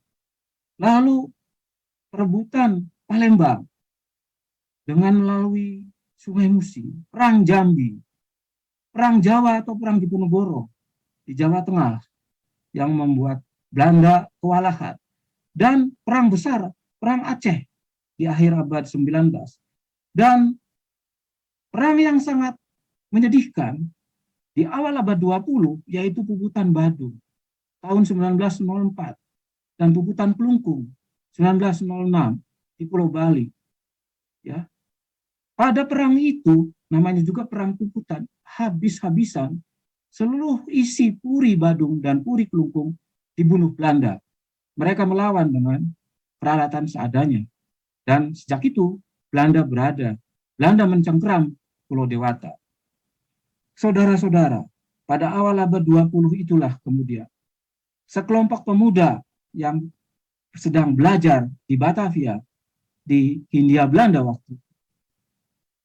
lalu perebutan Palembang dengan melalui Sungai Musi, Perang Jambi, Perang Jawa atau Perang Diponegoro di Jawa Tengah yang membuat Belanda kewalahan, dan perang besar, Perang Aceh di akhir abad 19, dan perang yang sangat menyedihkan di awal abad 20, yaitu Puputan Badung tahun 1904 dan Puputan Pelungkung 1906 di Pulau Bali. Ya. Pada perang itu, namanya juga Perang Puputan, habis-habisan seluruh isi Puri Badung dan Puri Kelungkung dibunuh Belanda. Mereka melawan dengan peralatan seadanya. Dan sejak itu, Belanda mencengkeram Pulau Dewata. Saudara-saudara, pada awal abad 20 itulah kemudian sekelompok pemuda yang sedang belajar di Batavia, di Hindia Belanda waktu itu,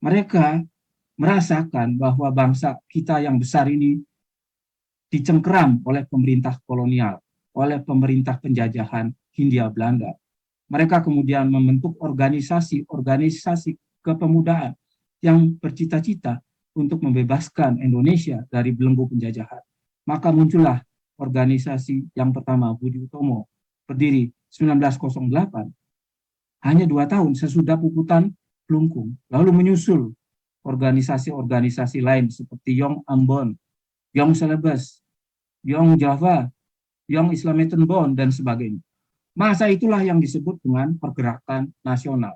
mereka merasakan bahwa bangsa kita yang besar ini dicengkeram oleh pemerintah kolonial, oleh pemerintah penjajahan Hindia Belanda. Mereka kemudian membentuk organisasi kepemudaan yang bercita-cita untuk membebaskan Indonesia dari belenggu penjajahan. Maka muncullah organisasi yang pertama, Budi Utomo, berdiri 1908, hanya 2 tahun sesudah Puputan Pelungkung. Lalu menyusul organisasi-organisasi lain seperti Young Ambon, Young Celebes, Young Java, Young Islamitan Bond, dan sebagainya. Masa itulah yang disebut dengan pergerakan nasional.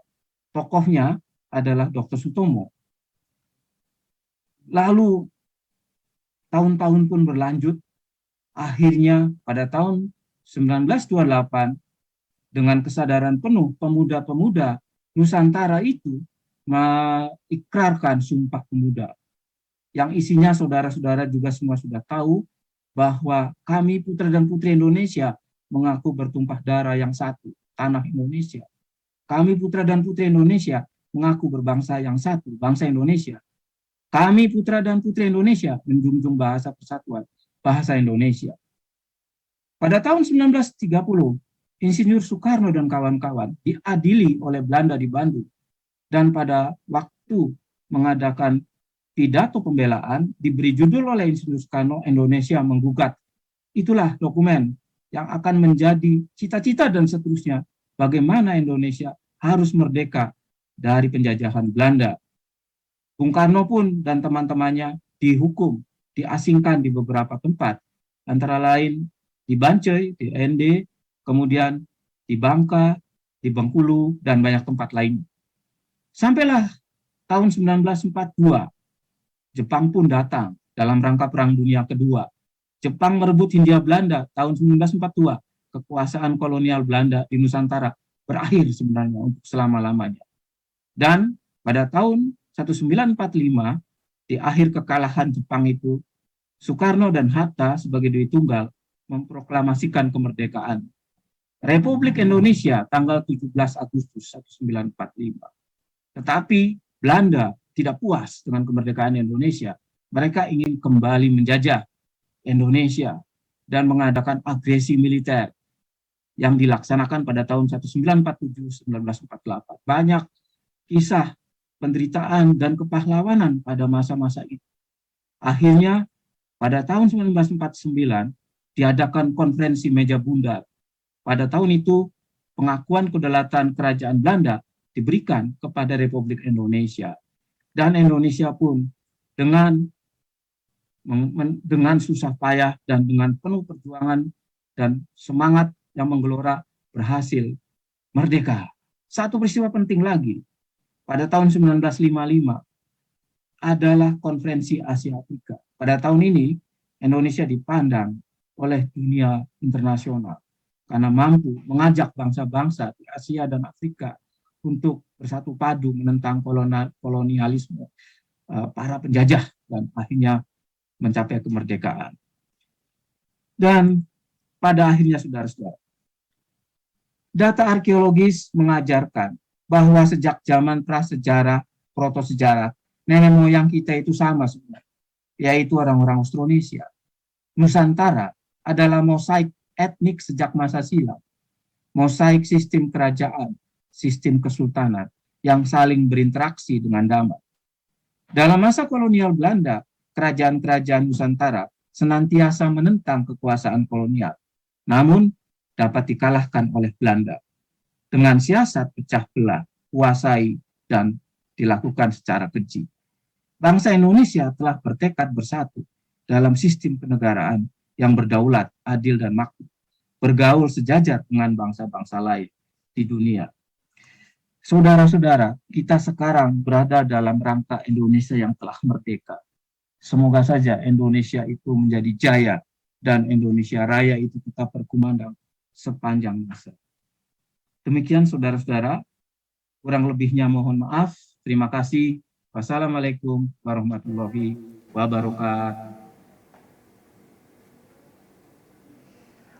Tokohnya adalah Dr. Sutomo. Lalu tahun-tahun pun berlanjut, akhirnya pada tahun 1928 dengan kesadaran penuh pemuda-pemuda Nusantara itu mengikrarkan Sumpah Pemuda yang isinya saudara-saudara juga semua sudah tahu bahwa kami putra dan putri Indonesia mengaku bertumpah darah yang satu, tanah Indonesia. Kami putra dan putri Indonesia mengaku berbangsa yang satu, bangsa Indonesia. Kami putra dan putri Indonesia menjunjung bahasa persatuan, bahasa Indonesia. Pada tahun 1930, Insinyur Soekarno dan kawan-kawan diadili oleh Belanda di Bandung. Dan pada waktu mengadakan pidato pembelaan, diberi judul oleh Insinyur Soekarno, Indonesia Menggugat. Itulah dokumen yang akan menjadi cita-cita dan seterusnya bagaimana Indonesia harus merdeka dari penjajahan Belanda. Bung Karno pun dan teman-temannya dihukum, diasingkan di beberapa tempat, antara lain di Bancai, di ND, kemudian di Bangka, di Bengkulu, dan banyak tempat lain. Sampailah tahun 1942, Jepang pun datang dalam rangka Perang Dunia Kedua. Jepang merebut Hindia Belanda tahun 1942. Kekuasaan kolonial Belanda di Nusantara berakhir sebenarnya untuk selama-lamanya. Dan pada tahun 1945, di akhir kekalahan Jepang itu, Soekarno dan Hatta sebagai Dewi Tunggal memproklamasikan kemerdekaan Republik Indonesia tanggal 17 Agustus 1945. Tetapi Belanda tidak puas dengan kemerdekaan Indonesia. Mereka ingin kembali menjajah Indonesia dan mengadakan agresi militer yang dilaksanakan pada tahun 1947-1948. Banyak kisah penderitaan dan kepahlawanan pada masa-masa itu. Akhirnya pada tahun 1949 diadakan konferensi Meja Bundar. Pada tahun itu pengakuan kedaulatan kerajaan Belanda diberikan kepada Republik Indonesia. Dan Indonesia pun dengan susah payah dan dengan penuh perjuangan dan semangat yang menggelora berhasil merdeka. Satu peristiwa penting lagi. pada tahun 1955 adalah Konferensi Asia Afrika. Pada tahun ini, Indonesia dipandang oleh dunia internasional karena mampu mengajak bangsa-bangsa di Asia dan Afrika untuk bersatu padu menentang kolonialisme para penjajah dan akhirnya mencapai kemerdekaan. Dan pada akhirnya, saudara-saudara, data arkeologis mengajarkan bahwa sejak zaman prasejarah, protosejarah, nenek moyang kita itu sama sebenarnya, yaitu orang-orang Austronesia. Nusantara adalah mosaik etnik sejak masa silam, mosaik sistem kerajaan, sistem kesultanan yang saling berinteraksi dengan damai. Dalam masa kolonial Belanda, kerajaan-kerajaan Nusantara senantiasa menentang kekuasaan kolonial, namun dapat dikalahkan oleh Belanda dengan siasat pecah belah, kuasai, dan dilakukan secara keji. Bangsa Indonesia telah bertekad bersatu dalam sistem kenegaraan yang berdaulat, adil, dan makmur, bergaul sejajar dengan bangsa-bangsa lain di dunia. Saudara-saudara, kita sekarang berada dalam rangka Indonesia yang telah merdeka. Semoga saja Indonesia itu menjadi jaya dan Indonesia Raya itu tetap berkumandang sepanjang masa. Demikian saudara-saudara, kurang lebihnya mohon maaf. Terima kasih. Wassalamualaikum warahmatullahi wabarakatuh.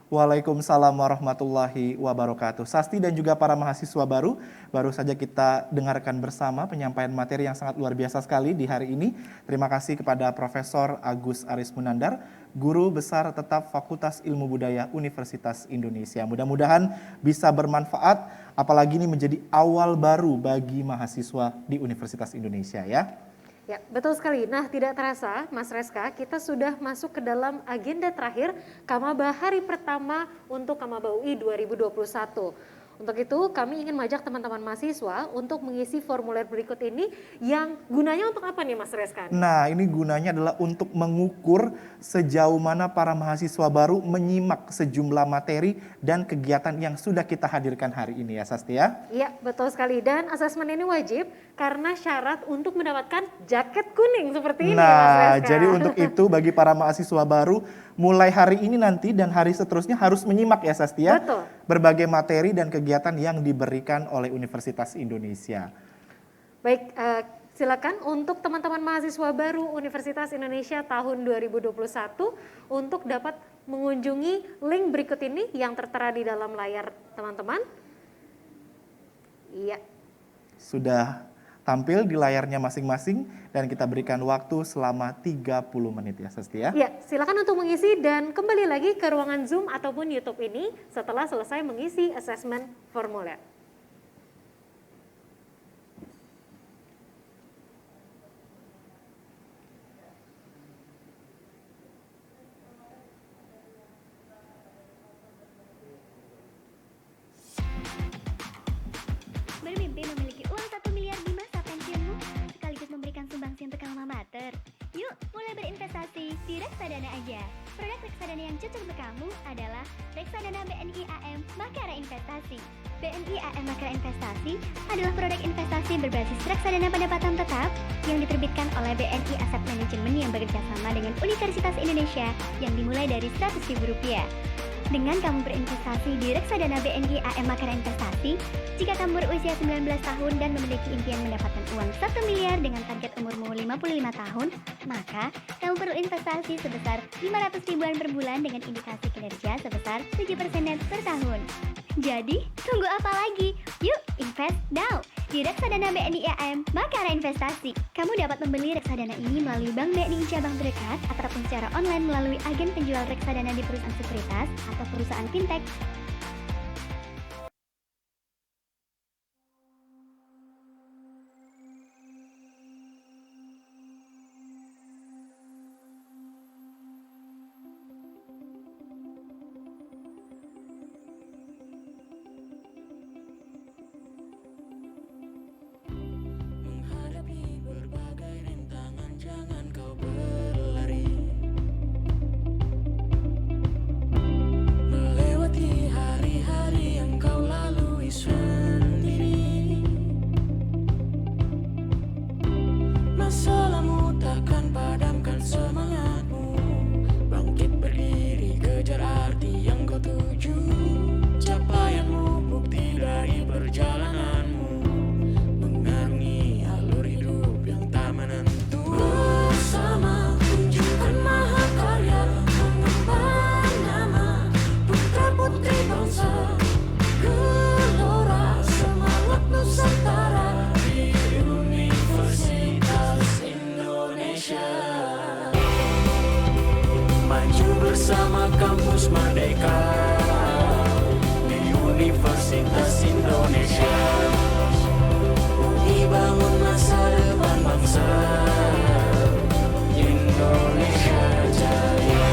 Waalaikumsalam warahmatullahi wabarakatuh. Sasti dan juga para mahasiswa baru saja kita dengarkan bersama penyampaian materi yang sangat luar biasa sekali di hari ini. Terima kasih kepada Profesor Agus Aris Munandar, Guru Besar Tetap Fakultas Ilmu Budaya Universitas Indonesia. Mudah-mudahan bisa bermanfaat, apalagi ini menjadi awal baru bagi mahasiswa di Universitas Indonesia ya. Ya, betul sekali. Nah, tidak terasa, Mas Reska, kita sudah masuk ke dalam agenda terakhir Kamaba hari pertama untuk Kamaba UI 2021. Untuk itu, kami ingin mengajak teman-teman mahasiswa untuk mengisi formulir berikut ini yang gunanya untuk apa nih, Mas Reska? Nah, ini gunanya adalah untuk mengukur sejauh mana para mahasiswa baru menyimak sejumlah materi dan kegiatan yang sudah kita hadirkan hari ini ya, Sasti ya? Iya, betul sekali. Dan asesmen ini wajib karena syarat untuk mendapatkan jaket kuning seperti ini, Mas Reska. Jadi untuk itu bagi para mahasiswa baru, mulai hari ini nanti dan hari seterusnya harus menyimak ya, Sasti ya? Betul. Berbagai materi dan kegiatan yang diberikan oleh Universitas Indonesia. Baik, silakan untuk teman-teman mahasiswa baru Universitas Indonesia tahun 2021 untuk dapat mengunjungi link berikut ini yang tertera di dalam layar teman-teman. Iya. Sudah tampil di layarnya masing-masing dan kita berikan waktu selama 30 menit ya, Sasti ya. Ya, silakan untuk mengisi dan kembali lagi ke ruangan Zoom ataupun YouTube ini setelah selesai mengisi asesmen formulir. Bermimpi memiliki uang 1 miliar di masa pensiunmu, sekaligus memberikan sumbangsi untuk alma mater. Yuk, mulai berinvestasi di reksadana aja. Produk reksadana yang cocok untuk kamu adalah reksadana BNI AM Makara Investasi. BNI AM Makara Investasi adalah produk investasi berbasis reksadana pendapatan tetap yang diterbitkan oleh BNI Asset Management yang bekerjasama dengan Universitas Indonesia yang dimulai dari Rp100.000. Dengan kamu berinvestasi di reksadana BNI AM Makara Investasi, jika kamu berusia 19 tahun dan memiliki impian mendapatkan uang 1 miliar dengan target umurmu 55 tahun, maka kamu perlu investasi sebesar 500 ribuan per bulan dengan indikasi kinerja sebesar 7% net per tahun. Jadi, tunggu apa lagi? Yuk, invest now di reksadana BNI AM Makara Investasi. Kamu dapat membeli reksadana ini melalui Bank BNI cabang terdekat ataupun secara online melalui agen penjual reksadana di perusahaan sekuritas atau perusahaan fintech. Melewati Maju bersama kampus Merdeka di Universitas Indonesia. UI bangun masa depan bangsa, Indonesia jaya.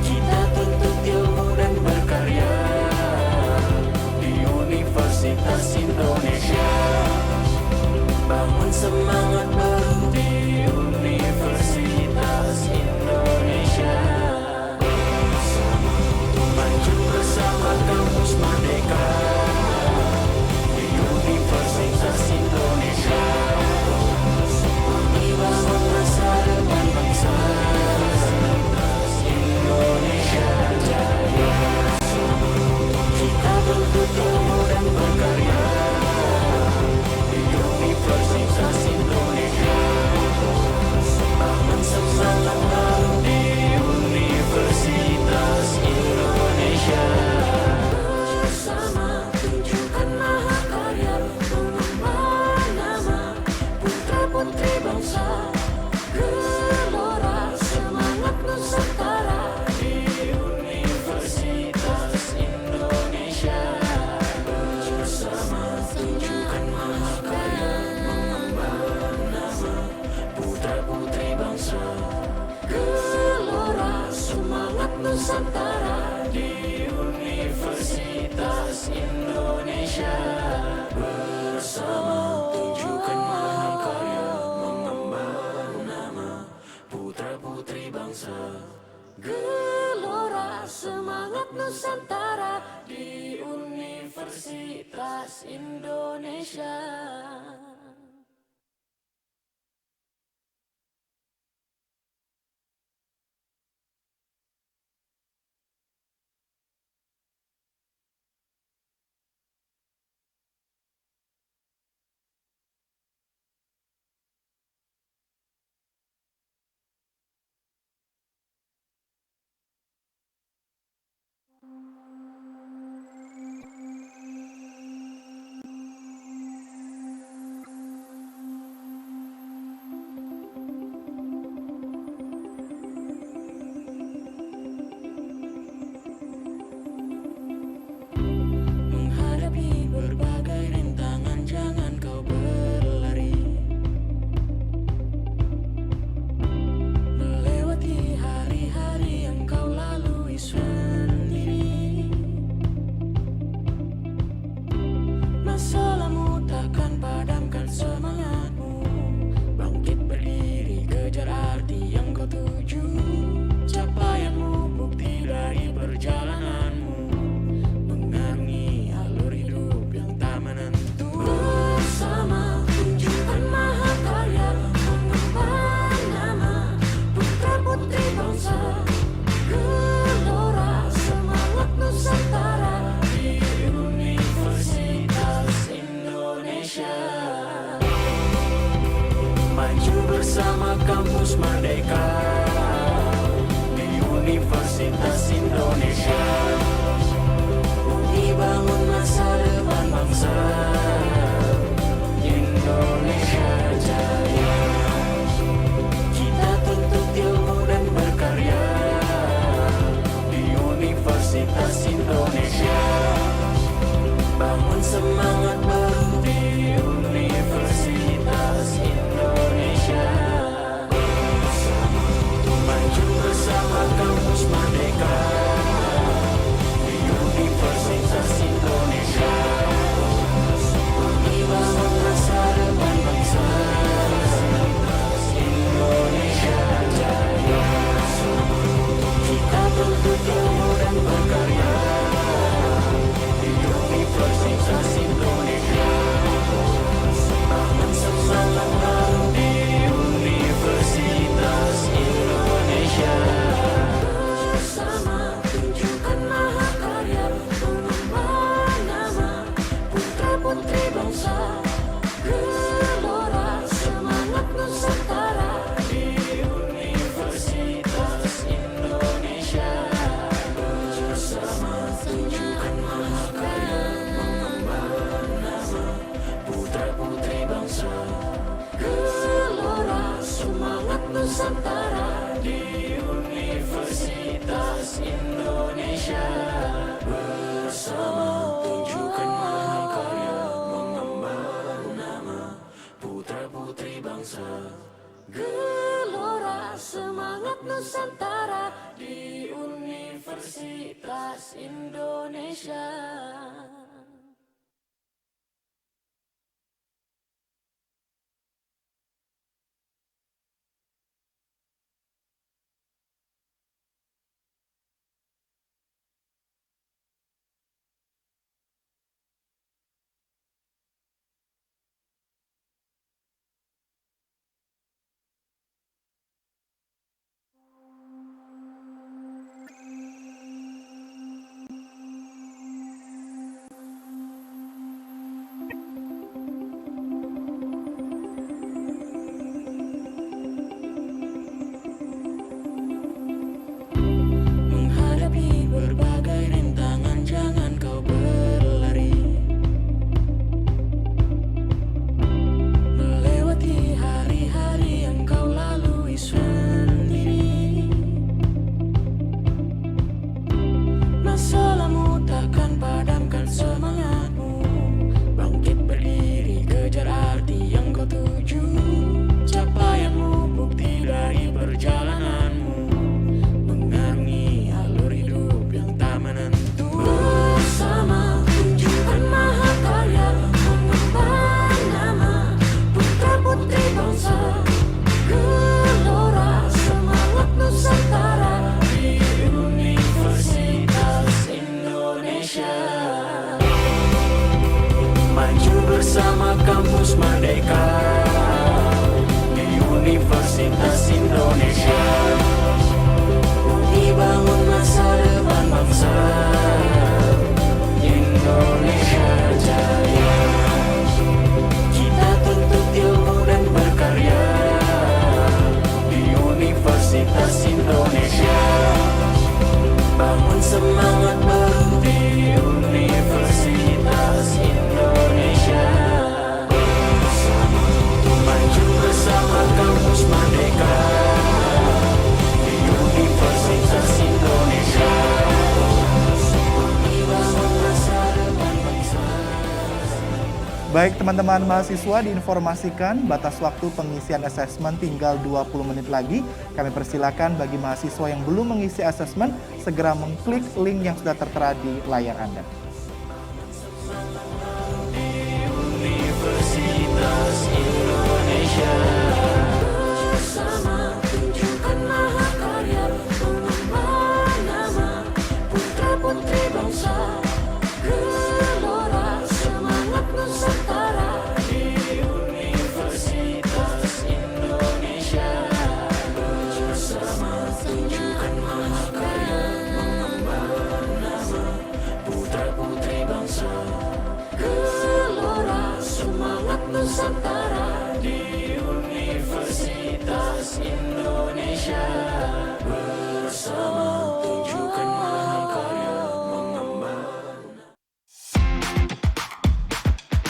Kita tuntut ilmu dan berkarya di Universitas Indonesia. Bangun semangat baru di Universitas Indonesia. Maju bersama kampus Merdeka di Universitas Indonesia. Bangun masa depan bangsa, Indonesia jaya. Kita tuntut ilmu dan berkarya di Universitas Indonesia. Bangun semangat baru di Universitas Indonesia. Bersama tunjukkan mahakarya, mengembang nama putra-putri bangsa. Gelora semangat Nusantara di Universitas Indonesia. Bersama tunjukkan mahakarya, mengembang nama putra-putri bangsa. Gelora semangat Nusantara di Universitas Indonesia. Bersama tunjukkan mahakarya, mengembang nama putra-putri bangsa. Gelora semangat Nusantara di Universitas Indonesia. Menghadapi berbagai rintangan, jangan kau berlari. Melewati hari-hari yang kau lalui sendiri. Masalahmu takkan padamkan semangatmu. Bangkit berdiri, kejar arti yang kau tuju. Capaianmu bukti dari perjalananmu, mengarungi alur hidup yang tak menentu. Bersama tunjukkan mahakarya, mengembang nama putra-putri bangsa. Gelora semangat Nusantara di Universitas Indonesia. Maju bersama kampus Merdeka di Universitas Indonesia. UI bangun masa depan bangsa, Indonesia jaya. Kita tuntut ilmu dan berkarya di Universitas Indonesia. Bangun semangat baru di Universitas Indonesia. Maju bersama kampus Merdeka di Universitas Indonesia. Bangun masa depan bangsa, Nusantara di Universitas Indonesia. Bersama tunjukkan mahakarya, mengemban nama putra-putri bangsa. Gelora semangat Nusantara di Universitas Indonesia. Menghadapi berbagai rintangan, jangan kau berlari. Melewati hari-hari yang kau lalui sendiri. Masalahmu takkan padamkan semangatmu. Bangkit berdiri, kejar arti yang kau tuju. Capaianmu bukti dari perjalananmu. Mengarungi alur hidup yang tak menentu. Bersama tunjukkan mahakarya, mengemban nama putra-putri bangsa. Gelora semangat Nusantara di Universitas Indonesia. Maju bersama kampus merdeka di Universitas Indonesia. Dibangun masa depan bangsa. Indonesia jaya. Kita tuntut ilmu dan berkarya di Universitas Indonesia. Bangun semangat baru di Universitas Indonesia. Maju bersama kampus merdeka di Universitas Indonesia. Dibangun masa depan bangsa. Baik teman-teman mahasiswa, diinformasikan batas waktu pengisian asesmen tinggal 20 menit lagi. Kami persilakan bagi mahasiswa yang belum mengisi asesmen segera mengklik link yang sudah tertera di layar Anda. Universitas Indonesia. Bersama tunjukkan mahakarya, mengemban nama putra-putri bangsa. Gelora semangat Nusantara di Universitas Indonesia. Bersama tunjukkan mahakarya, mengemban nama putra-putri bangsa. Gelora semangat Nusantara di Universitas Indonesia. Bersama tunjukkan mahakarya, mengemban.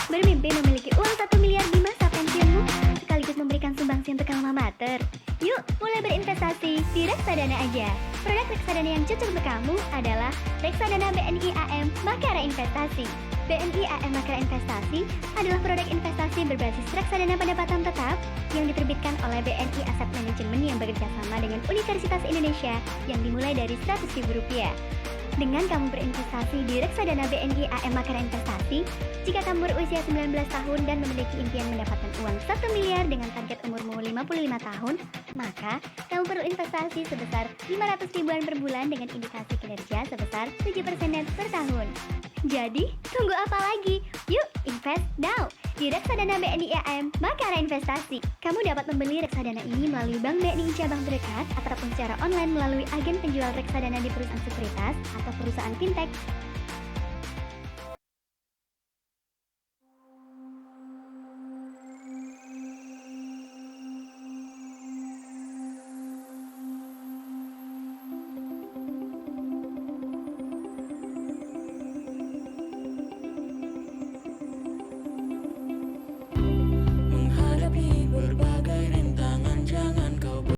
Bermimpi memiliki uang 1 miliar di masa pensiunmu, sekaligus memberikan sumbangsi untuk alma mater. Yuk, mulai berinvestasi di Reksadana aja. Produk reksadana yang cocok untuk kamu adalah Reksadana BNI AM Makara Investasi. BNI AM Makara Investasi adalah produk investasi berbasis reksadana pendapatan tetap yang diterbitkan oleh BNI Asset Management yang bekerjasama dengan Universitas Indonesia yang dimulai dari Rp100.000. Dengan kamu berinvestasi di reksadana BNI AM Makara Investasi, jika kamu berusia 19 tahun dan memiliki impian mendapatkan uang 1 miliar dengan target umurmu 55 tahun, maka kamu perlu investasi sebesar 500 ribuan per bulan dengan indikasi kinerja sebesar 7% net per tahun. Jadi, tunggu apa lagi? Yuk, invest now di reksadana BNI AM Makara Investasi. Kamu dapat membeli reksadana ini melalui Bank BNI cabang terdekat ataupun secara online melalui agen penjual reksadana di perusahaan sekuritas atau perusahaan fintech